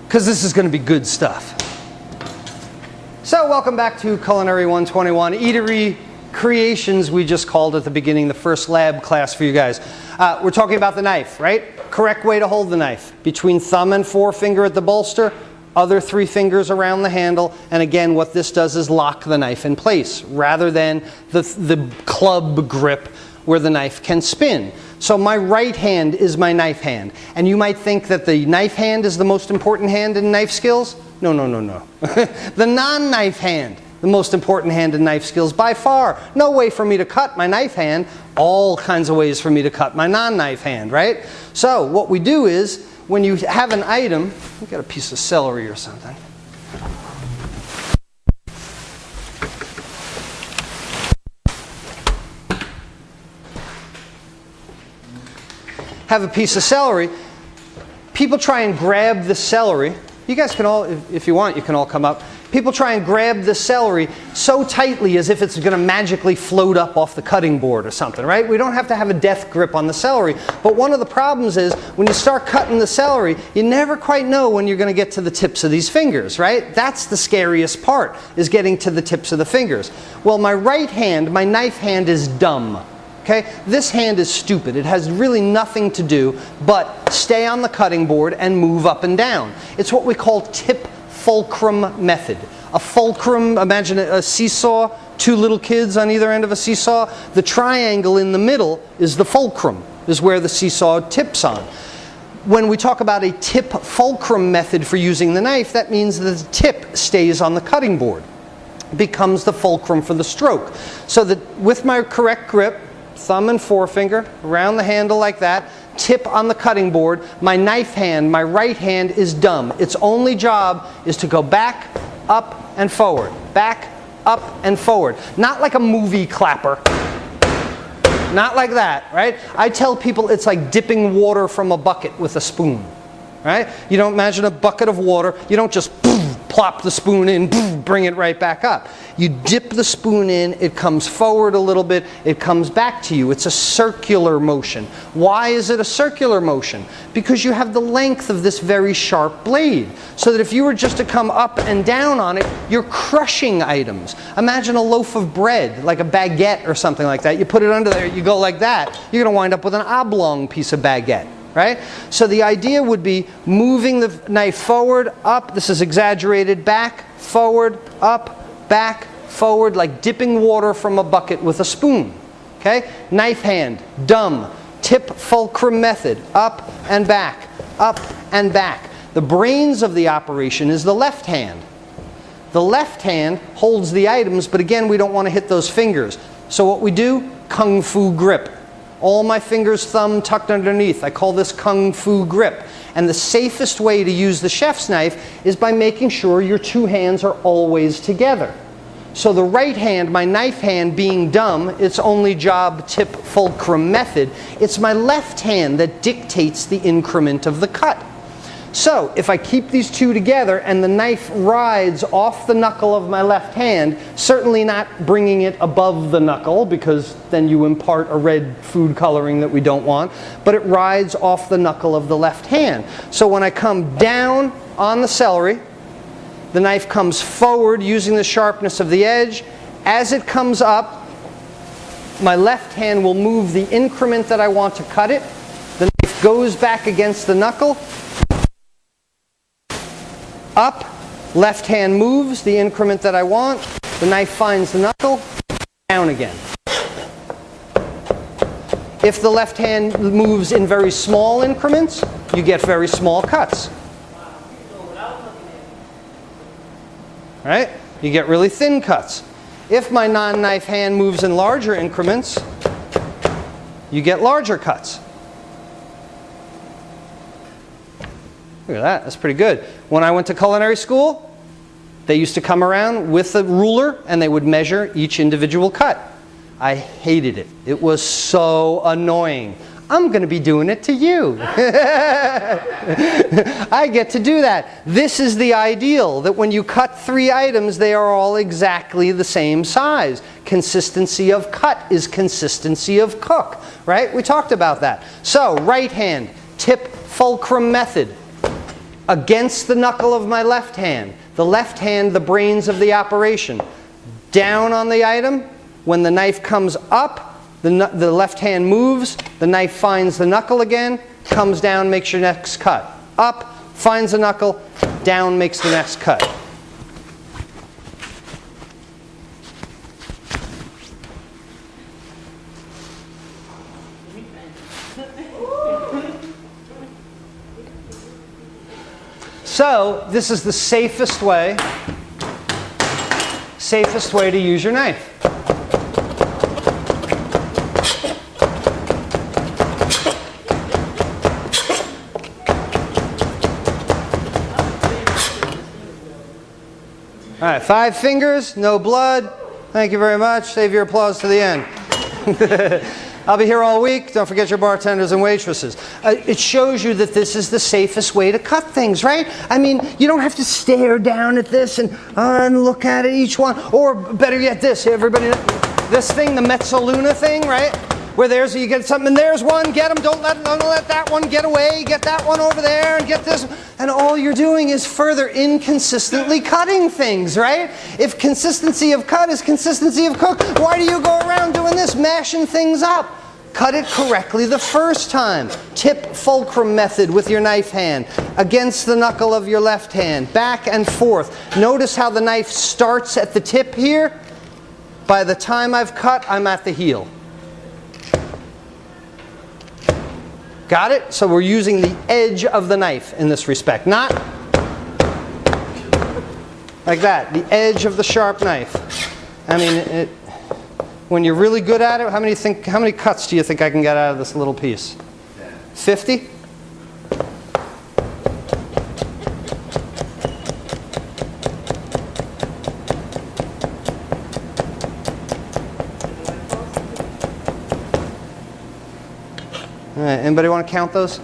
because this is going to be good stuff. So welcome back to Culinary 121, Eatery Creations, we just called at the beginning, the first lab class for you guys. We're talking about the knife, right? Correct way to hold the knife. Between thumb and forefinger at the bolster, other 3 fingers around the handle, and again what this does is lock the knife in place rather than the club grip where the knife can spin. So my right hand is my knife hand. And you might think that the knife hand is the most important hand in knife skills. No, no, no, no. The non-knife hand, the most important hand in knife skills by far. No way for me to cut my knife hand. All kinds of ways for me to cut my non-knife hand, right? So what we do is, when you have an item, you got a piece of celery or something. Have a piece of celery. People try and grab the celery. You guys can all, if you want, you can all come up. People try and grab the celery so tightly as if it's going to magically float up off the cutting board or something, right? We don't have to have a death grip on the celery. But one of the problems is when you start cutting the celery, you never quite know when you're going to get to the tips of these fingers, right? That's the scariest part, is getting to the tips of the fingers. Well, my right hand, my knife hand, is dumb. Okay? This hand is stupid. It has really nothing to do but stay on the cutting board and move up and down. It's what we call tip fulcrum method. A fulcrum, imagine a seesaw, 2 little kids on either end of a seesaw. The triangle in the middle is the fulcrum, is where the seesaw tips on. When we talk about a tip fulcrum method for using the knife, that means that the tip stays on the cutting board. It becomes the fulcrum for the stroke. So that with my correct grip, thumb and forefinger around the handle like that, tip on the cutting board, my knife hand, my right hand, is dumb. Its only job is to go back, up, and forward. Back, up, and forward. Not like a movie clapper. Not like that, right? I tell people it's like dipping water from a bucket with a spoon, right? You don't imagine a bucket of water. You don't just plop the spoon in, bring it right back up. You dip the spoon in, it comes forward a little bit, it comes back to you. It's a circular motion. Why is it a circular motion? Because you have the length of this very sharp blade. So that if you were just to come up and down on it, you're crushing items. Imagine a loaf of bread, like a baguette or something like that. You put it under there, you go like that, you're going to wind up with an oblong piece of baguette. Right? So the idea would be moving the knife forward, up, this is exaggerated, back, forward, up, back, forward, like dipping water from a bucket with a spoon. Okay? Knife hand, dumb, tip fulcrum method, up and back, up and back. The brains of the operation is the left hand. The left hand holds the items, but again, we don't want to hit those fingers. So what we do, kung fu grip. All my fingers, thumb tucked underneath. I call this kung fu grip. And the safest way to use the chef's knife is by making sure your 2 hands are always together. So the right hand, my knife hand, being dumb, its only job, tip fulcrum method, it's my left hand that dictates the increment of the cut. So if I keep these 2 together and the knife rides off the knuckle of my left hand, certainly not bringing it above the knuckle because then you impart a red food coloring that we don't want, but it rides off the knuckle of the left hand. So when I come down on the celery, the knife comes forward using the sharpness of the edge. As it comes up, my left hand will move the increment that I want to cut it. The knife goes back against the knuckle. Up, left hand moves the increment that I want. The knife finds the knuckle, down again. If the left hand moves in very small increments, you get very small cuts. Right? You get really thin cuts. If my non-knife hand moves in larger increments, you get larger cuts. Look at that, that's pretty good. When I went to culinary school, they used to come around with a ruler and they would measure each individual cut. I hated it. It was so annoying. I'm going to be doing it to you. I get to do that. This is the ideal, that when you cut 3 items, they are all exactly the same size. Consistency of cut is consistency of cook, right? We talked about that. So, right hand, tip fulcrum method. against the knuckle of my left hand. The left hand, the brains of the operation. Down on the item. When the knife comes up, the left hand moves. The knife finds the knuckle again. Comes down, makes your next cut. Up, finds the knuckle. Down, makes the next cut. So this is the safest way to use your knife. All right, 5 fingers, no blood. Thank you very much. Save your applause to the end. I'll be here all week. Don't forget your bartenders and waitresses. It shows you that this is the safest way to cut things, right? I mean, you don't have to stare down at this and look at it, each one. Or better yet, this. Everybody, this thing, the Mezzaluna thing, right? Where you get something, and there's one, get them, don't let that one get away, get that one over there, and get this. And all you're doing is further inconsistently cutting things, right? If consistency of cut is consistency of cook, why do you go around doing this, mashing things up? Cut it correctly the first time. Tip Fulcrum method with your knife hand. Against the knuckle of your left hand. Back and forth. Notice how the knife starts at the tip here. By the time I've cut, I'm at the heel. Got it? So we're using the edge of the knife in this respect. Not like that. The edge of the sharp knife. I mean, when you're really good at it, how many cuts do you think I can get out of this little piece? 50? All right, anybody want to count those?